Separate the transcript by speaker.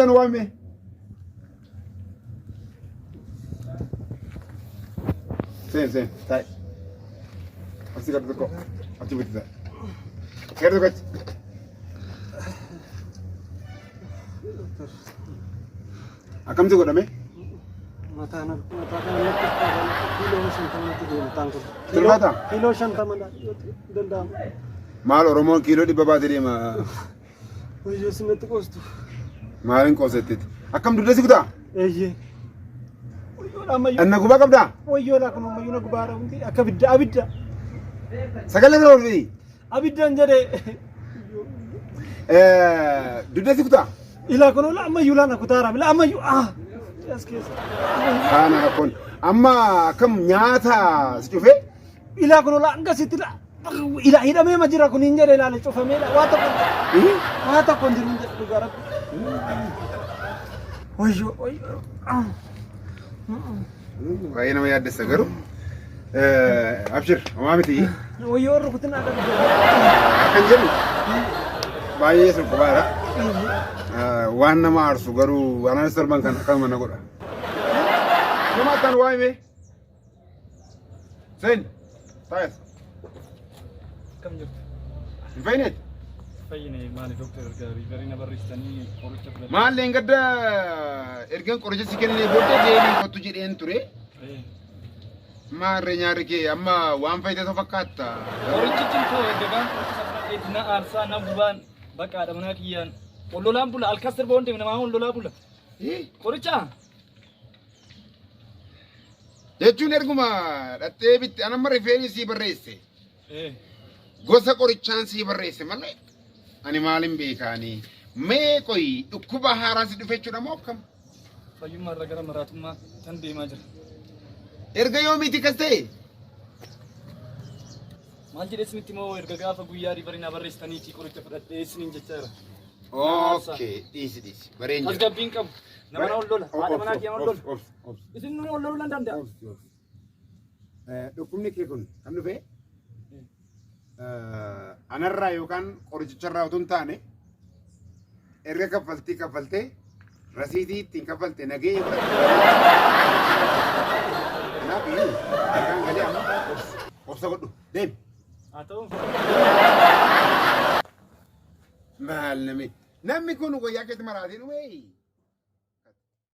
Speaker 1: Shumatan waame. Sen, tay. Así que te tocó. Así que te. ¿Qué te tocó? Akam tu kau dah
Speaker 2: mata kan kilo shantam tu dia tangku.
Speaker 1: Termata?
Speaker 2: Kilo shantam ada dendam.
Speaker 1: Mal oromo kilo di bawah diri mah.
Speaker 2: Oh iya sini tu kostu.
Speaker 1: Malin kau setit. Akam duduk sih kita?
Speaker 2: Iya. Oh iya lama yo.
Speaker 1: Anak gua kam dah?
Speaker 2: Oh iya lah kamu mayu nak bara undi. Abidda.
Speaker 1: Segala kalau ni.
Speaker 2: Abidda jadi.
Speaker 1: Duduk sih kita?
Speaker 2: Ila kono la mayu lah nak utara. La mayu Yes.
Speaker 1: Kana kon. Amma kam nyata secufe?
Speaker 2: Ila kono la enggak sih tidak. Ila me majira ko ninja de la le cofa mela wata kon dir ninja du garab. Oyo.
Speaker 1: Kaya nama yadda sagaru. Abshir, amamiti.
Speaker 2: Oyo ro kutina ada.
Speaker 1: Akan jadi. Bayi sun kubara. Wana maar sugaru wana serban kan mana gora. Shumatan waime. Sen. Tayas.
Speaker 3: Kam jirtu?
Speaker 1: Fainet.
Speaker 3: Fayyine maali doktor gaarii garina barreessanii qoricha fudhatan.
Speaker 1: Maali engadda ergan qoricha sikenne booda deeni kottu jedheen ture. Maarre nyaarri kee amma waan fayyite to fakkaata.
Speaker 3: Qorichichi too egaa qoricha fudhateeti na aarsaa na gubaan baqaadha manaa kiyyaan. Ollolaan bula alkasir boonte namaa ollolaa bula. Qoricha.
Speaker 1: Jechuun erguma dhattee bitti anamma rifeenyi sii barreesse. Gosa qorichaan sii barreesse malee ani maalin beekaanii mee qoyi dhukkuba haaraa si dhufe jechuudha moo akkam?
Speaker 3: Fayyummaa irra gara maraatummaa tan deemaa jira.
Speaker 1: Erga yoomiiti kas ta'e?
Speaker 3: Maal jedhee isinitti moo erga gaafa guyyaa riifarinaa barreessitaniitii qoricha fudhadhee isiniin jechaa jira.
Speaker 1: Okay, dhiisi. Bareen jira.
Speaker 3: Tasgabbiin qabu. Nama na ollola. Haadha manaa kiyama ollola. Isin nu olloluu nan danda'a.
Speaker 1: Dhukkubni kee kun kan dhufe? Anarraa yookaan qorichicharraa utuu hin taane erga kaffaltee rasiitii ittiin kaffalte nagee kanaaf kan galee amma obsa godhu deemi.
Speaker 3: Haa ta'u.
Speaker 1: Maal namni kun wayyaa keessa maraatiin wayii.